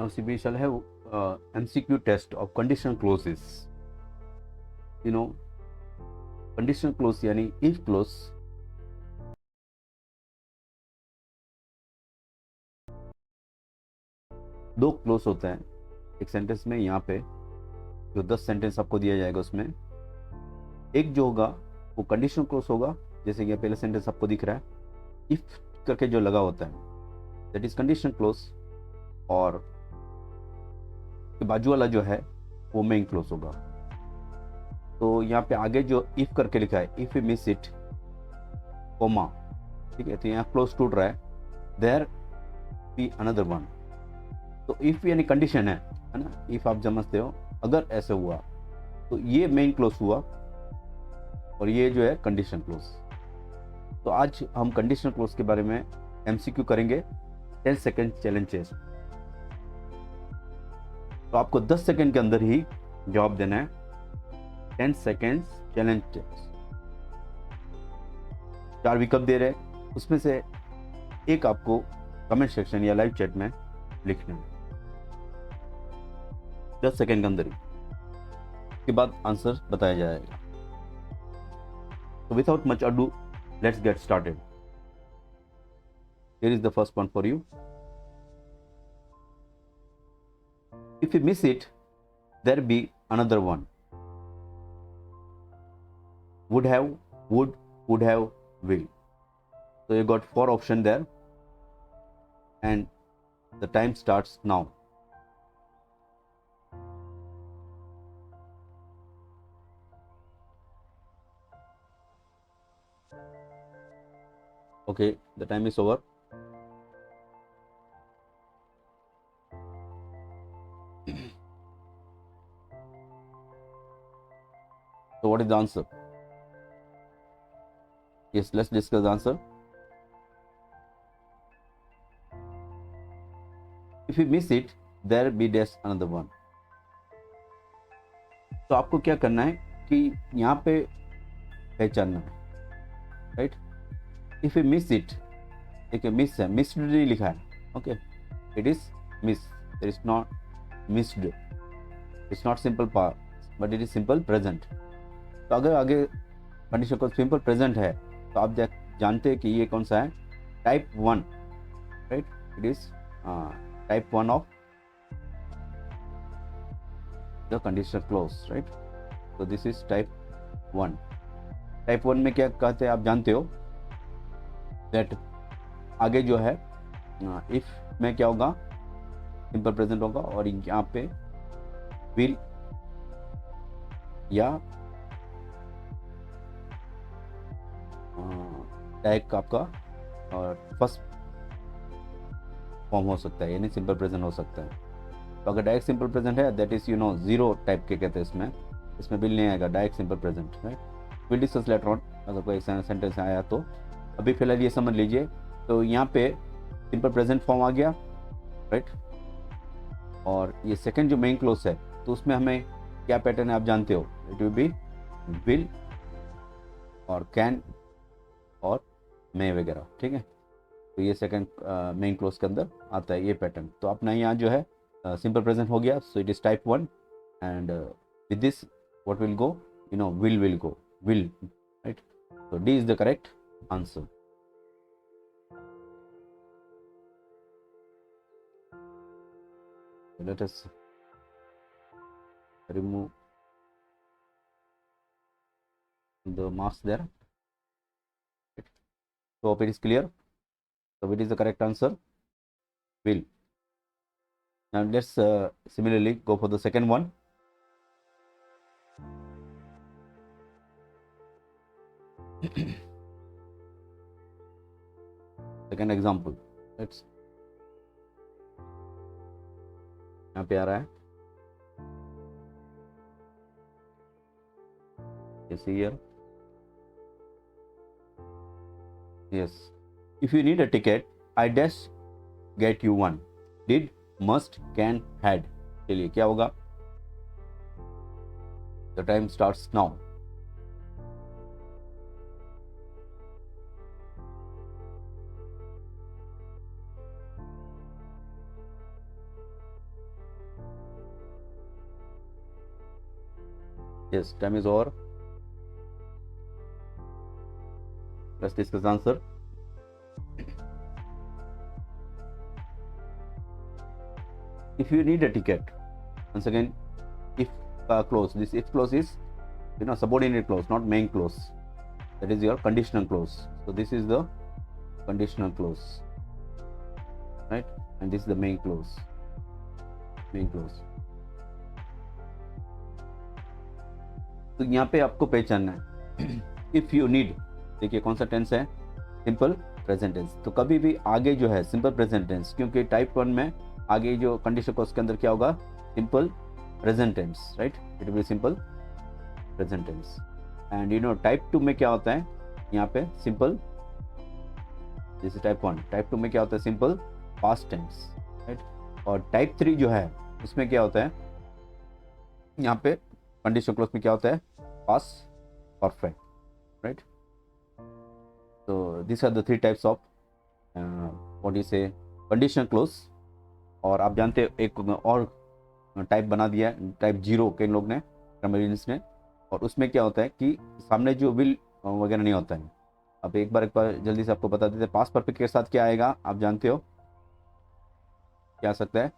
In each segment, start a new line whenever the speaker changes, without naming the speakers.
Now see, we shall have MCQ test of conditional clauses. You know, conditional clause यानी if clause दो close होते हैं एक sentence में। यहाँ पे जो 10 सेंटेंस आपको दिया जाएगा उसमें एक जो होगा वो कंडीशनल क्लोज होगा, जैसे कि पहला सेंटेंस आपको दिख रहा है इफ करके जो लगा होता है दैट इज कंडीशनल क्लोज, और बाजू वाला जो है वो मेन क्लोज होगा। तो यहाँ पे आगे जो इफ करके लिखा है if you miss it comma, ठीक है, तो यहाँ क्लोज टूट रहा है, देयर बी अनदर वन। तो इफ यानी कंडीशन है ना, इफ आप समझते हो, अगर ऐसे हुआ तो ये मेन क्लोज हुआ और ये जो है कंडीशन क्लोज। तो आज हम कंडीशनल क्लोज के बारे में एमसीक्यू करेंगे 10 सेकेंड चैलेंज टेस्ट। तो आपको 10 सेकेंड के अंदर ही जवाब देना है। 10 सेकेंड चैलेंज टेस्ट, 4 विकल्प दे रहे, उसमें से एक आपको कमेंट सेक्शन या लाइव चैट में लिखना है 10 सेकेंड के अंदर ही, के बाद आंसर बताया जाएगा। तो without much ado let's get started. Here is the first one for you. If you miss it, there be another one. Would have, would have, will. So you got 4 options there, and the time starts now. Okay, the time is over. So what is the answer? Yes, let's discuss the answer. If you miss it, there be dash another one. तो आपको क्या करना है कि यहाँ पे पहचानना है, right. If you miss it, देखिए मिस है, मिस्ड नहीं लिखा है, okay, it is miss, it is not missed, it's not simple past but it is simple present. तो अगर आगे कंडीशन को सिंपल प्रेजेंट है तो आप जानते हैं कि ये कौन सा है, type 1, right, it is type 1 of the conditional close, right. तो दिस इज टाइप 1। टाइप 1 में क्या कहते हैं आप जानते हो, दैट आगे जो है इफ में क्या होगा, सिंपल प्रेजेंट होगा, और यहाँ पे विल या डायरेक्ट आपका और फर्स्ट फॉर्म हो सकता है, यानी सिंपल प्रेजेंट हो सकता है। तो अगर डायरेक्ट सिंपल प्रेजेंट है दैट इज जीरो टाइप के कहते हैं, इसमें विल नहीं आएगा, direct simple present, right. Will discuss later on अगर कोई सेंटेंस आया तो। अभी फिलहाल ये समझ लीजिए। तो यहाँ पे सिंपल प्रेजेंट फॉर्म आ गया, राइट, और ये सेकंड जो मेन क्लोज है तो उसमें हमें क्या पैटर्न है आप जानते हो, इट विल बी विल और कैन और मे वगैरह, ठीक है। तो ये सेकंड मेन क्लोज के अंदर आता है ये पैटर्न। तो अपना यहाँ जो है सिंपल प्रेजेंट हो गया, so it is type 1, and with this what will go, will go, will, right. तो D is the correct answer. Let us remove the marks there. So hope it is clear. So it is the correct answer, will. Now let's similarly go for the second one. Second example, let's, यहाँ पे आ रहा है, yes here, yes, if you need a ticket I dash get you one, did, must, can, had। चलिए क्या होगा, the time starts now। Yes, time is over. Let's discuss answer. If you need a ticket, once again, if clause, this if clause is subordinate clause, not main clause. That is your conditional clause. So this is the conditional clause, right? And this is the main clause. Main clause. तो यहाँ पे आपको पहचानना है if you need, देखिए कौन सा tense है, सिंपल प्रेजेंट टेंस। तो कभी भी आगे जो है सिंपल प्रेजेंट टेंस, क्योंकि टाइप 1 में आगे जो कंडीशन क्लॉज के अंदर क्या होगा, simple present tense, right, it will be simple present tense. And type 2 में क्या होता है, यहाँ पे सिंपल, जैसे टाइप 1, टाइप 2 में क्या होता है, सिंपल पास्ट टेंस, राइट। और टाइप 3 जो है उसमें क्या होता है, यहाँ पे कंडीशन क्लॉज में क्या होता है, पास्ट परफेक्ट, राइट। तो this are the 3 types of what you say conditional clause. और आप जानते हो एक और टाइप बना दिया है, टाइप 0 के लोग ने, ग्रामरियंस ने, और उसमें क्या होता है कि सामने जो विल वगैरह नहीं होता है। अब एक बार जल्दी से आपको बता देते हैं, पास्ट परफेक्ट के साथ क्या आएगा, आप जानते हो क्या आ सकता है,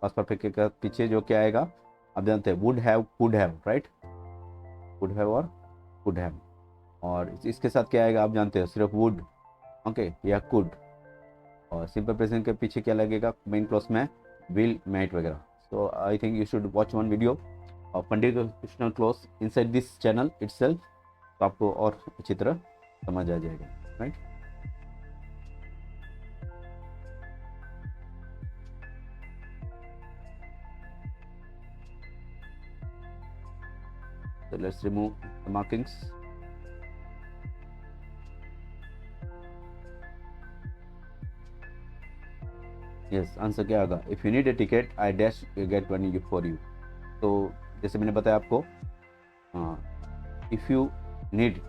पास्ट परफेक्ट के पीछे जो क्या आएगा आप जानते हैं, would have, could have, right, would have और कुड हैव। और इसके साथ क्या आएगा आप जानते हो, सिर्फ वुड, ओके, या कुड। और सिंपल प्रेजेंट के पीछे क्या लगेगा मेन क्लॉज में, विल, माइट वगैरह। So I think you should watch one video of conditional clause inside this channel itself, तो आपको और अच्छी तरह समझ आ जाएगा, right. So let's remove the markings. Yes, answer क्या होगा, if you need a ticket I dash get one you for you. तो जैसे मैंने बताया आपको, if you need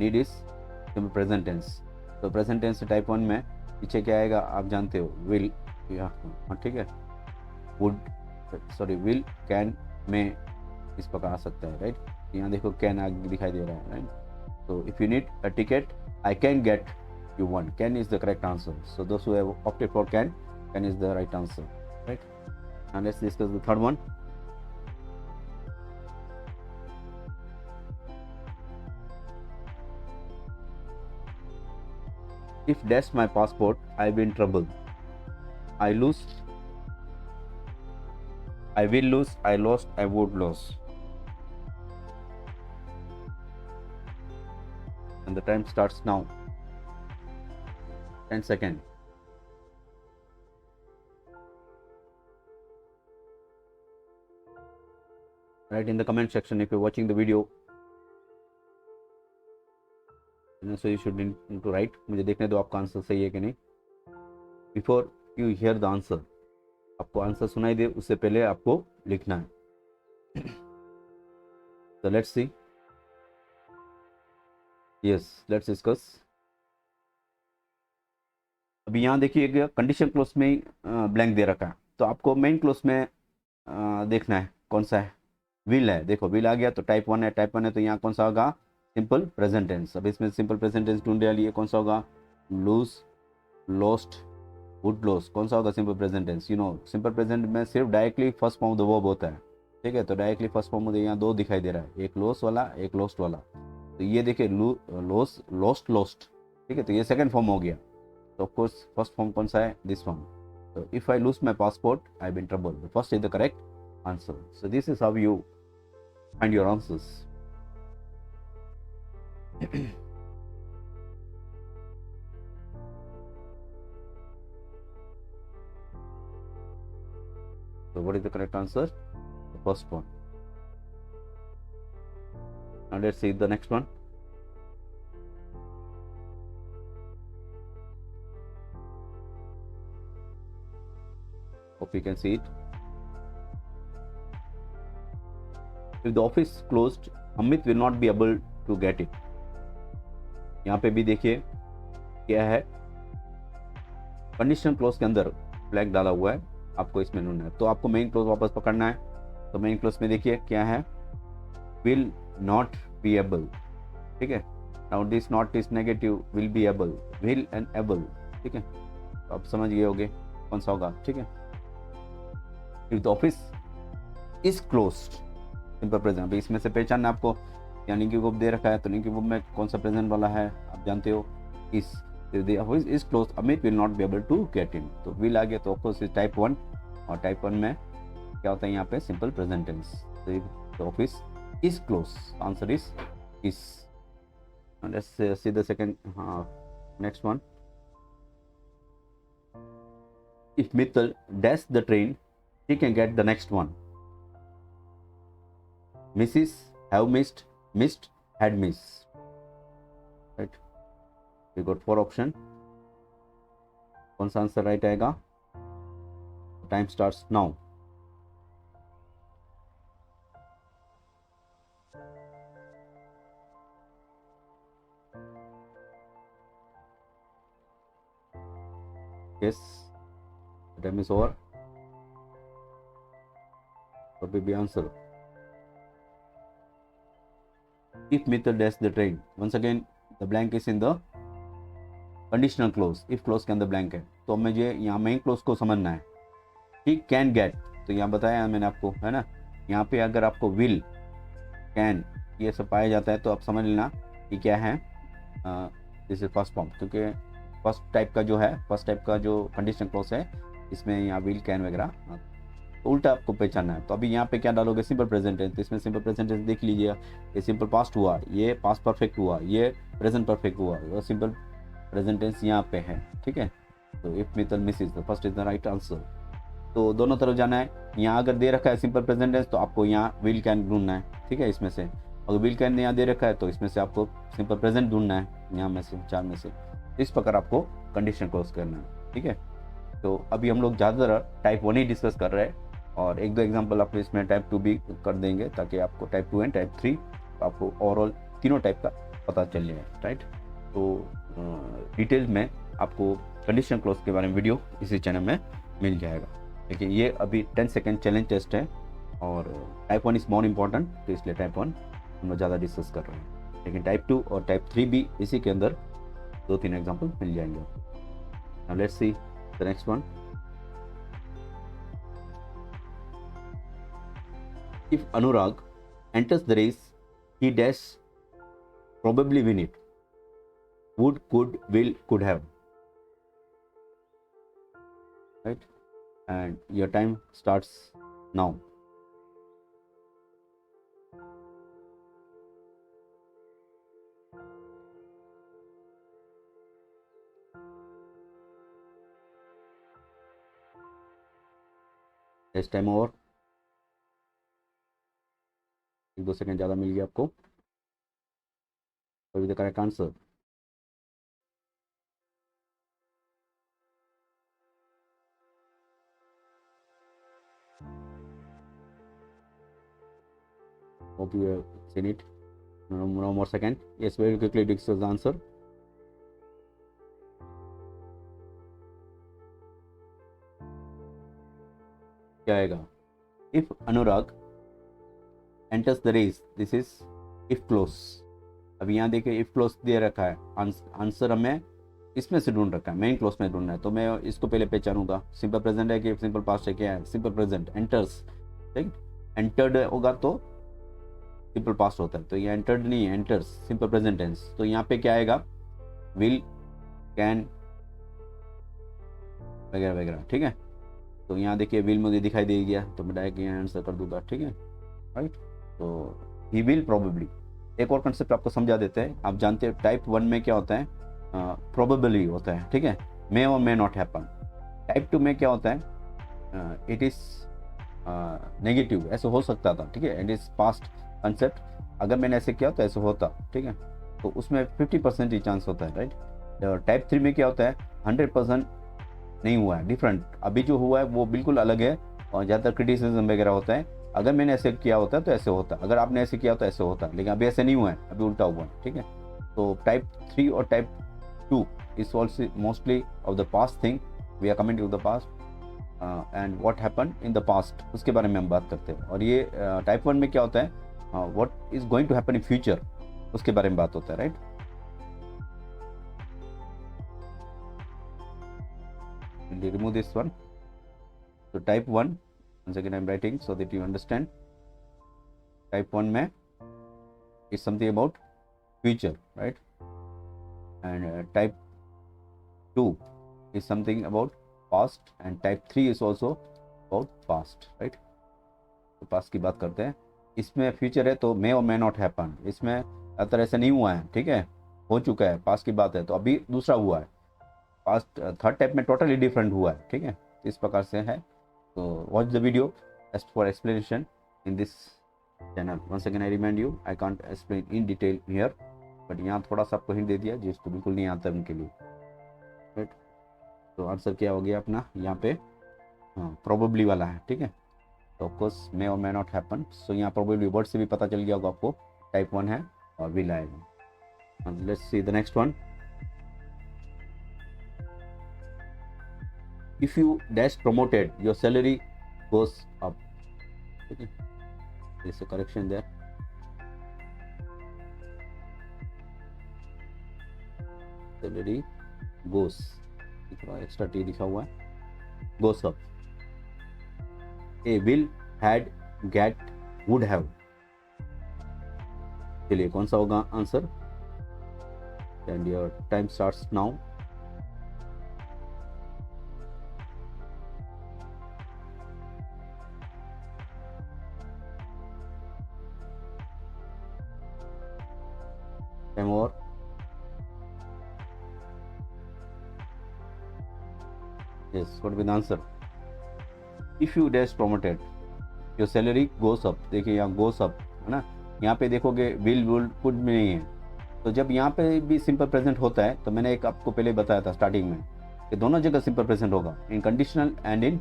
is simple present tense. तो प्रेजेंट टेंस टाइप 1 में पीछे क्या आएगा आप जानते हो, विल, ठीक है, वुड, सॉरी, विल, कैन, मे, इस प्रकार आ सकता है, राइट। यहाँ देखो कैन आगे दिखाई दे रहा है, राइट। तो if you need a ticket I can get you one, can is the correct answer. So those who have opted for can is the right answer, right? And let's discuss the third one. If dash my passport I be in trouble, I lose, I will lose, I lost, I would lose. And the time starts now. 10 seconds. Write in the comment section if you're watching the video. So you should need to write. मुझे देखने दो आपका answer सही है कि नहीं। Before you hear the answer, आपको answer सुनाई दे उससे पहले आपको लिखना है। So let's see. Yes, let's discuss. अभी यहाँ देखिए कंडीशन क्लोज में ब्लैंक दे रखा है, तो आपको मेन क्लोज में देखना है कौन सा है, विल है। देखो विल आ गया तो टाइप 1 है, टाइप 1 है तो यहाँ कौन सा होगा, सिंपल प्रेजेंट टेंस। अब इसमें सिंपल प्रेजेंट टेंस ढूंढने लिए कौन सा होगा, लूज, लोस्ट, वुड लॉस, कौन सा होगा simple present tense. Simple present में सिर्फ directly first form the verb होता है, ठीक है। तो डायरेक्टली फर्स्ट फॉर्म मुझे यहाँ 2 दिखाई दे रहा है, एक लॉस वाला, एक लोस्ट वाला। तो ये देखिए लॉस, लोस्ट, लोस्ट, ठीक है। तो ये सेकंड फॉर्म हो गया। तो ऑफ कोर्स फर्स्ट फॉर्म कौन सा है, दिस फॉर्म। तो if I lose my passport I be in trouble, first is the correct answer. So this is how you find your answers. So what is the correct answer? The first one. Now let's see the next one. Hope you can see it. If the office closed, Amit will not be able to get it. यहाँ पे भी देखिए क्या है, condition close के अंदर blank डाला हुआ है। आपको इसमें ढूंढना है। तो आपको मेन क्लोज वापस पकड़ना है। तो मेन क्लोज में देखिए क्या है, विल नॉट बी एबल, ठीक है। Now this not is negative, will be able, will and able, ठीक है। तो आप समझ गए होगे कौन सा होगा, ठीक है। If the office is closed, simple present. अभी इसमें से पहचानना आपको, यानी कि वो दे रखा है तो लिंक वर्ब में कौन सा प्रेजेंट वाला है आप जानते हो, इस the office is close, Amit will not be able to get in. तो विल आ गया तो ऑफकोर्स इज टाइप 1, और टाइप 1 में क्या होता है यहाँ पे सिंपल प्रेजेंट टेंस। तो the office is close, answer is is. Let's see the second, next one. If Mittal dash the train, he can get the next one. Mrs. have missed, missed, had missed. Right? We got 4 option. कौन सा answer right आएगा? Time starts now. Yes, the time is over. What will be answer? If Mithil dash the train, once again the blank is in the conditional clause. If clause के अंदर blank है, तो मुझे यहाँ main clause को समझना है। He can get, तो यहाँ बताया मैंने आपको, है ना। यहाँ पे अगर आपको will, can ये सब पाया जाता है तो आप समझ लेना कि क्या है, दिस इज फर्स्ट फॉर्म, क्योंकि फर्स्ट टाइप का जो कंडीशनल क्लॉज है इसमें यहाँ will, can वगैरह उल्टा आपको पहचानना है। तो अभी यहाँ पे क्या डालोगे, सिंपल प्रेजेंट टेंस। तो इसमें सिंपल प्रेजेंट टेंस देख लीजिए, ये सिंपल पास्ट हुआ, ये पास्ट परफेक्ट हुआ, ये प्रेजेंट परफेक्ट हुआ, और सिंपल प्रेजेंट टेंस यहाँ पे है, ठीक है। तो if Mittal Mrs, the first is the right answer. तो दोनों तरफ जाना है। यहाँ अगर दे रखा है सिंपल प्रेजेंट टेंस तो आपको यहाँ विल कैन ढूंढना है, ठीक है। इसमें से अगर विल कैन यहाँ दे रखा है तो इसमें से आपको सिंपल प्रेजेंट ढूंढना है, यहाँ में से 4 में से। इस प्रकार आपको कंडीशन क्लोज करना है, ठीक है। तो अभी हम लोग ज़्यादातर टाइप 1 ही डिस्कस कर रहे हैं, और 1-2 एग्जाम्पल आप इसमें टाइप 2 भी कर देंगे, ताकि आपको टाइप 2 एंड टाइप 3 आपको ओवरऑल तीनों टाइप का पता चल जाए, राइट। तो डिटेल में आपको कंडीशन क्लोज के बारे में वीडियो इसी चैनल में मिल जाएगा। लेकिन ये अभी 10 सेकेंड चैलेंज टेस्ट है, और टाइप 1 इज़ मोर इम्पॉर्टेंट, तो इसलिए टाइप 1 हम लोग ज़्यादा डिस्कस कर रहे हैं। लेकिन टाइप 2 और टाइप 3 भी इसी के अंदर 2-3 एग्जाम्पल मिल जाएंगे। Now let's see the next one. If Anurag enters the race, he dash probably win it. Would, could, will, could have. Right? And your time starts now. Is time over? 1-2 second ज़्यादा मिल गया आपको। The correct answer. Hope you have seen it. No more second. Yes, very quickly discuss the answer. क्या आएगा? If Anurag enters the race, this is if clause। अभी यहाँ देखिए if clause दे रखा है, आंसर हमें इसमें से ढूंढ रखा है, मेन क्लोज में ढूंढना है। तो मैं इसको पहले पहचानूंगा, सिंपल प्रेजेंट है कि सिंपल पास्ट है, क्या है सिंपल प्रेजेंट, एंटर्स, ठीक। एंटर्ड होगा तो सिंपल पास्ट होता है, तो ये एंटर्ड नहीं है, एंटर्स सिंपल प्रेजेंट टेंस। तो यहाँ पे क्या आएगा, विल, कैन वगैरह वगैरह, ठीक है। तो यहाँ देखिए विल मुझे दिखाई दे गया, तो मैं डायरेक्ट यहाँ आंसर कर दूंगा, ठीक है, राइट। तो ही विल प्रोबेबली। एक और कंसेप्ट आपको समझा देते हैं। आप जानते हैं टाइप 1 में क्या होता है, प्रोबेबली होता है, ठीक है, मे और मे नॉट हैपन। टाइप 2 में क्या होता है, इट इज नेगेटिव, ऐसे हो सकता था, ठीक है, इट इज पास्ट कंसेप्ट, अगर मैंने ऐसे किया तो ऐसे होता, ठीक है। तो उसमें 50% ही चांस होता है, राइट। टाइप 3 में क्या होता है, 100% नहीं हुआ है, डिफरेंट। अभी जो हुआ है वो बिल्कुल अलग है, और ज़्यादातर क्रिटिसिज्म वगैरह होता है, अगर मैंने ऐसे किया होता तो ऐसे होता, अगर आपने ऐसे किया तो ऐसे होता, लेकिन अभी ऐसे नहीं हुआ है, अभी उल्टा हुआ है, ठीक है। तो टाइप 3 और type 2 is also mostly of the past thing, we are coming to the past, and what happen in the past, उसके बारे में हम बात करते हैं। और ये टाइप 1 में क्या होता है, what is going to happen in future, उसके बारे में बात होता है, राइट। Remove this one. तो type 1 once again I'm writing so that you understand. Type 1 में is something about future, right? And type 2 is something about past, and type 3 is also about past, right? तो past की बात करते हैं। इसमें future है तो may or may not happen, इसमें अगर ऐसा नहीं हुआ है, ठीक है, हो चुका है, past की बात है, तो अभी दूसरा हुआ है। past थर्ड टाइप में टोटली डिफरेंट हुआ है, ठीक है, इस प्रकार से है। So watch the video as for explanation in this channel. Once again I remind you, I can't explain in detail here, but यहाँ थोड़ा सा आपको हिंट दे दिया जिसको बिल्कुल नहीं आता उनके लिए, राइट। तो आंसर क्या हो गया अपना यहाँ पे, हाँ प्रोबेबली वाला है, ठीक है। तो ऑफकोर्स मे और मे नॉट हैपन, सो यहाँ प्रोबेबली वर्ड से भी पता चल गया होगा आपको, टाइप 1 है और विल आएगा। Let's see the next one. If you dash promoted, your salary goes up. Okay, there's a correction there. Salary goes, थोड़ा एक्स्ट्रा टी लिखा हुआ है, goes up. A will, had, get, would have. चलिए कौन सा होगा answer, and your time starts now. Time over. Yes, what will be the answer? If you dash promoted, your salary goes up. देखिए यहाँ goes up है ना, यहाँ पे देखोगे will would could में नहीं है, तो जब यहाँ पे भी सिंपल प्रेजेंट होता है, तो मैंने एक आपको पहले बताया था स्टार्टिंग में कि दोनों जगह सिंपल प्रेजेंट होगा, in conditional and in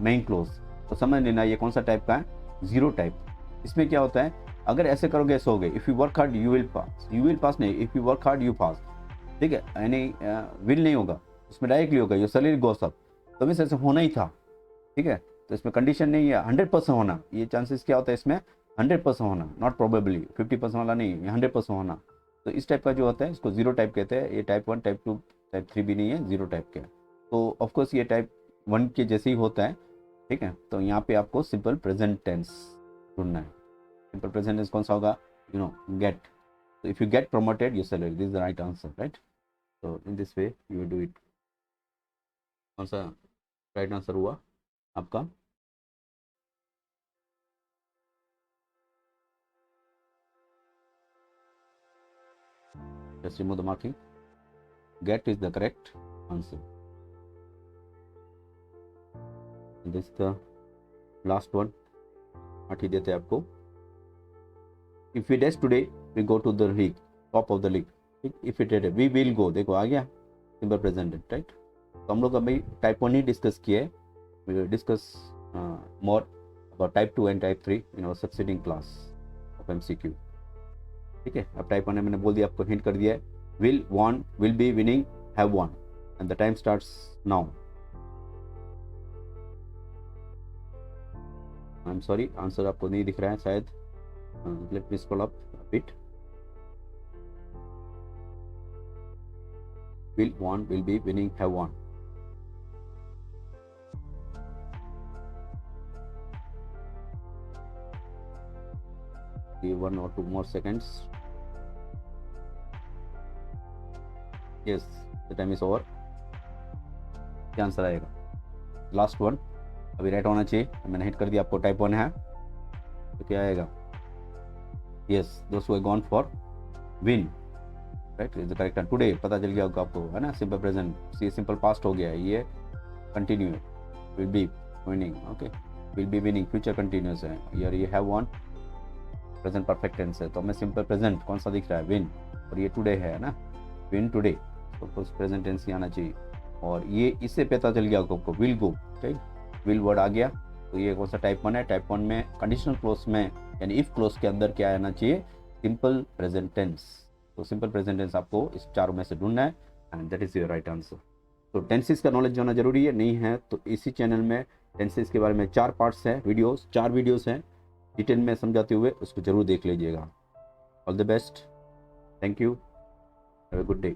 main clause. तो समझ लेना ये कौन सा टाइप का है, जीरो टाइप। इसमें क्या होता है, अगर ऐसे करोगे ऐसे होगे, if you work hard you will pass, you will pass नहीं, if you work hard you pass, ठीक है, यानी विल नहीं होगा, उसमें डायरेक्टली होगा योर सैलरी गोस अप, तो भी ऐसे होना ही था, ठीक है। तो इसमें कंडीशन नहीं है 100% होना, ये चांसेस क्या होता है इसमें 100% होना, नॉट प्रोबेबली 50% वाला नहीं, 100% होना। तो इस टाइप का जो होता है इसको जीरो टाइप कहते हैं। ये टाइप 1, टाइप 2, टाइप 3 भी नहीं है, जीरो टाइप का। तो ऑफकोर्स ये टाइप 1 के जैसे ही होता है, ठीक है। तो यहाँ पे आपको सिंपल प्रेजेंट टेंस ढूंढना है। सिंपल प्रेजेंट टेंस कौन सा होगा, यू नो, गेट। तो if you get promoted your salary, this is the right answer, right. तो in this way you do it. कौन सा राइट आंसर हुआ आपका, just remove the marking. Get is the correct answer. And this is the last one. आठी देते हैं आपको। If we dash today, we go to the league, top of the league. If we did, we will go. देखो आ गया simple present, right. तो हम लोग अभी टाइप 1 ही डिस्कस किए, we will discuss more about type 2 and type 3 in our succeeding class of MCQ, ठीक है। अब टाइप 1 में मैंने बोल दिया, आपको हिंट कर दिया है, will, won, will be, winning, have won, and the time starts now. I am sorry, answer आपको नहीं दिख रहा है शायद, let me scroll up a bit. Will, won, will be, winning, have won. Give 1 or 2 more seconds. Yes, the time is over. क्या answer आएगा, last one अभी right होना चाहिए। मैंने हिट कर दिया आपको, टाइप 1 है, तो क्या आएगा, यस, दोस्त who have gone for win, right, is the correct. Today पता चल गया होगा आपको, है ना, सिंपल प्रेजेंट, ये सिंपल पास्ट हो गया है, ये कंटिन्यू है, will be winning, okay, will be winning, future continuous है, यार ये have won present perfect tense है। तो हमें सिंपल प्रेजेंट कौन सा दिख रहा है, विन, और ये टुडे है ना, विन टुडे, तो प्रेजेंट टेंस ही आना चाहिए। और ये इससे पता चल गया आपको, विल गो, ठीक, विल वर्ड आ गया। तो ये कौन सा टाइप 1 है, टाइप 1 में कंडीशनल क्लोज में यानी इफ क्लोज के अंदर क्या आना चाहिए, सिंपल प्रेजेंट टेंस। तो सिंपल प्रेजेंट टेंस आपको इस चारों में से ढूंढना है, and that is your right answer. तो टेंसेस का नॉलेज होना जरूरी है, नहीं है तो इसी चैनल में टेंसेस के बारे में 4 पार्ट्स हैं, वीडियोस 4 वीडियोस हैं डिटेल में समझाते हुए, उसको जरूर देख लीजिएगा। All the best, thank you, have a good day.